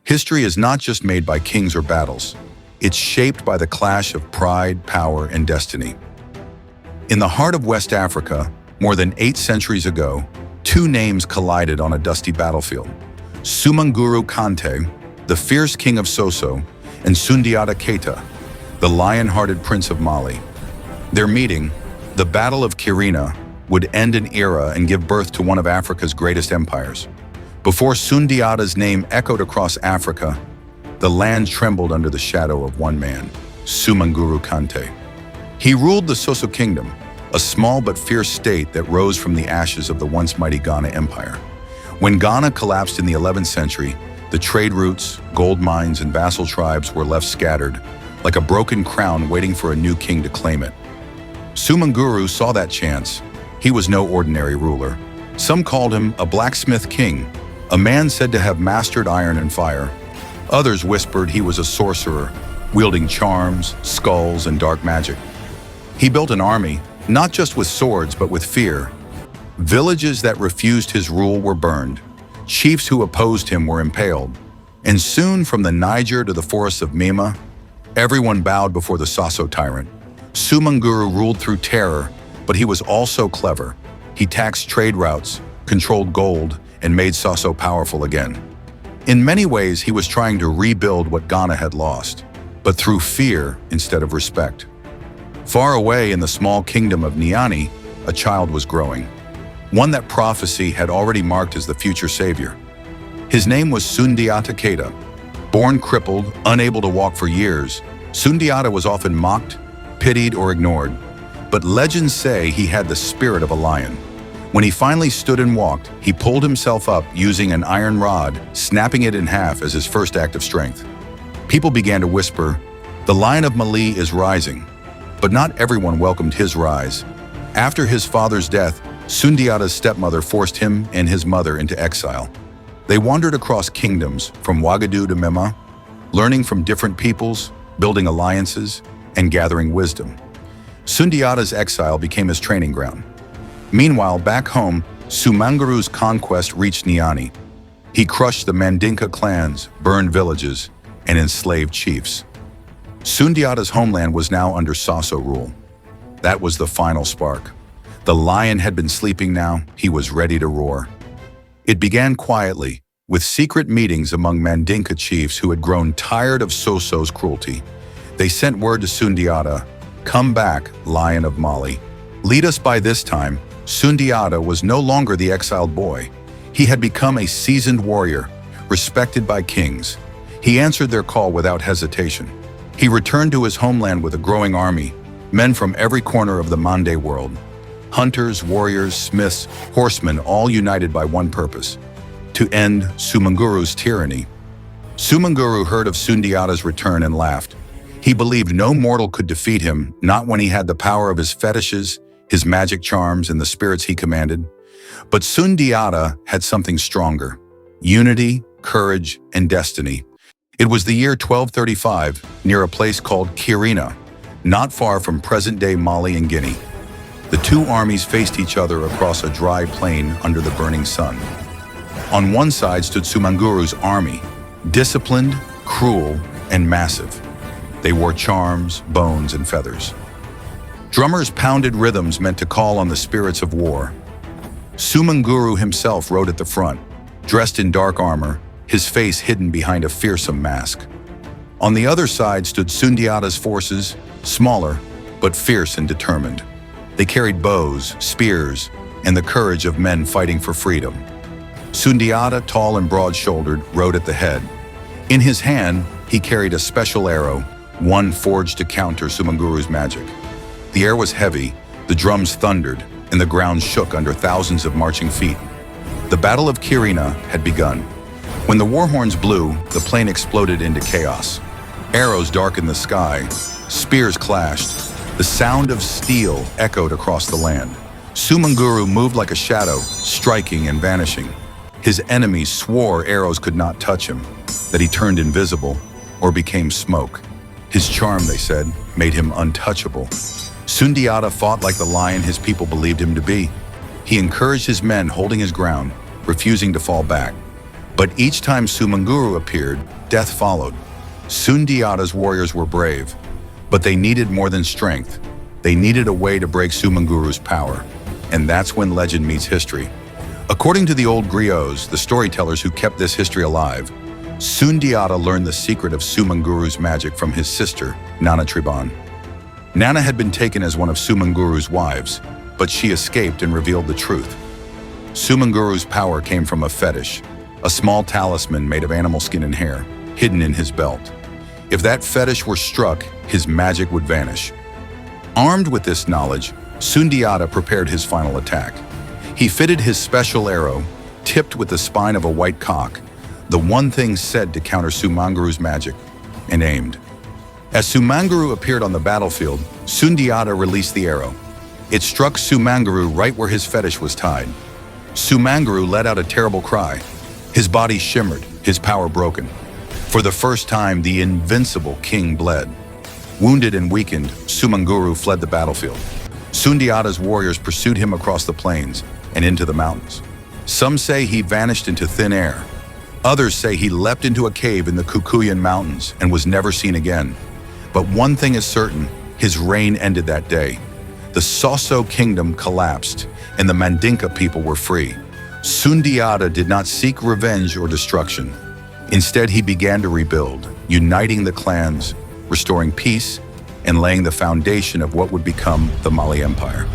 History is not just made by kings or battles. It's shaped by the clash of pride, power, and destiny. In the heart of West Africa, more than 8 centuries ago, two names collided on a dusty battlefield. Sumanguru Kante, the fierce king of Soso, and Sundiata Keita, the lion-hearted prince of Mali. Their meeting, the Battle of Kirina, would end an era and give birth to one of Africa's greatest empires. Before Sundiata's name echoed across Africa, the land trembled under the shadow of one man, Sumanguru Kante. He ruled the Soso kingdom, a small but fierce state that rose from the ashes of the once mighty Ghana Empire. When Ghana collapsed in the 11th century, the trade routes, gold mines, and vassal tribes were left scattered, like a broken crown waiting for a new king to claim it. Sumanguru saw that chance. He was no ordinary ruler. Some called him a blacksmith king, a man said to have mastered iron and fire. Others whispered he was a sorcerer, wielding charms, skulls, and dark magic. He built an army, not just with swords, but with fear. Villages that refused his rule were burned. Chiefs who opposed him were impaled. And soon, from the Niger to the forests of Mima, everyone bowed before the Soso tyrant. Sumanguru ruled through terror, but he was also clever. He taxed trade routes, controlled gold, and made Soso powerful again. In many ways, he was trying to rebuild what Ghana had lost, but through fear instead of respect. Far away in the small kingdom of Niani, a child was growing, one that prophecy had already marked as the future savior. His name was Sundiata Keita. Born crippled, unable to walk for years, Sundiata was often mocked, pitied, or ignored. But legends say he had the spirit of a lion. When he finally stood and walked, he pulled himself up using an iron rod, snapping it in half as his first act of strength. People began to whisper, "The Lion of Mali is rising." But not everyone welcomed his rise. After his father's death, Sundiata's stepmother forced him and his mother into exile. They wandered across kingdoms, from Ouagadougou to Mema, learning from different peoples, building alliances, and gathering wisdom. Sundiata's exile became his training ground. Meanwhile, back home, Sumanguru's conquest reached Niani. He crushed the Mandinka clans, burned villages, and enslaved chiefs. Sundiata's homeland was now under Soso rule. That was the final spark. The lion had been sleeping now, he was ready to roar. It began quietly, with secret meetings among Mandinka chiefs who had grown tired of Soso's cruelty. They sent word to Sundiata, "Come back, Lion of Mali." Lead us. By this time, Sundiata was no longer the exiled boy. He had become a seasoned warrior, respected by kings. He answered their call without hesitation. He returned to his homeland with a growing army, men from every corner of the Mandé world. Hunters, warriors, smiths, horsemen, all united by one purpose: to end Sumanguru's tyranny. Sumanguru heard of Sundiata's return and laughed. He believed no mortal could defeat him, not when he had the power of his fetishes, his magic charms, and the spirits he commanded. But Sundiata had something stronger: unity, courage, and destiny. It was the year 1235, near a place called Kirina, not far from present-day Mali and Guinea. The two armies faced each other across a dry plain under the burning sun. On one side stood Sumanguru's army, disciplined, cruel, and massive. They wore charms, bones, and feathers. Drummers pounded rhythms meant to call on the spirits of war. Sumanguru himself rode at the front, dressed in dark armor, his face hidden behind a fearsome mask. On the other side stood Sundiata's forces, smaller, but fierce and determined. They carried bows, spears, and the courage of men fighting for freedom. Sundiata, tall and broad-shouldered, rode at the head. In his hand, he carried a special arrow, one forged to counter Sumanguru's magic. The air was heavy, the drums thundered, and the ground shook under thousands of marching feet. The Battle of Kirina had begun. When the war horns blew, the plain exploded into chaos. Arrows darkened the sky, spears clashed. The sound of steel echoed across the land. Sumanguru moved like a shadow, striking and vanishing. His enemies swore arrows could not touch him, that he turned invisible or became smoke. His charm, they said, made him untouchable. Sundiata fought like the lion his people believed him to be. He encouraged his men, holding his ground, refusing to fall back. But each time Sumanguru appeared, death followed. Sundiata's warriors were brave, but they needed more than strength. They needed a way to break Sumanguru's power. And that's when legend meets history. According to the old griots, the storytellers who kept this history alive, Sundiata learned the secret of Sumanguru's magic from his sister, Nana Triban. Nana had been taken as one of Sumanguru's wives, but she escaped and revealed the truth. Sumanguru's power came from a fetish, a small talisman made of animal skin and hair, hidden in his belt. If that fetish were struck, his magic would vanish. Armed with this knowledge, Sundiata prepared his final attack. He fitted his special arrow, tipped with the spine of a white cock, the one thing said to counter Sumanguru's magic, and aimed. As Sumanguru appeared on the battlefield, Sundiata released the arrow. It struck Sumanguru right where his fetish was tied. Sumanguru let out a terrible cry. His body shimmered, his power broken. For the first time, the invincible king bled. Wounded and weakened, Sumanguru fled the battlefield. Sundiata's warriors pursued him across the plains and into the mountains. Some say he vanished into thin air. Others say he leapt into a cave in the Kukuyan Mountains and was never seen again. But one thing is certain, his reign ended that day. The Soso kingdom collapsed and the Mandinka people were free. Sundiata did not seek revenge or destruction. Instead, he began to rebuild, uniting the clans, restoring peace, and laying the foundation of what would become the Mali Empire.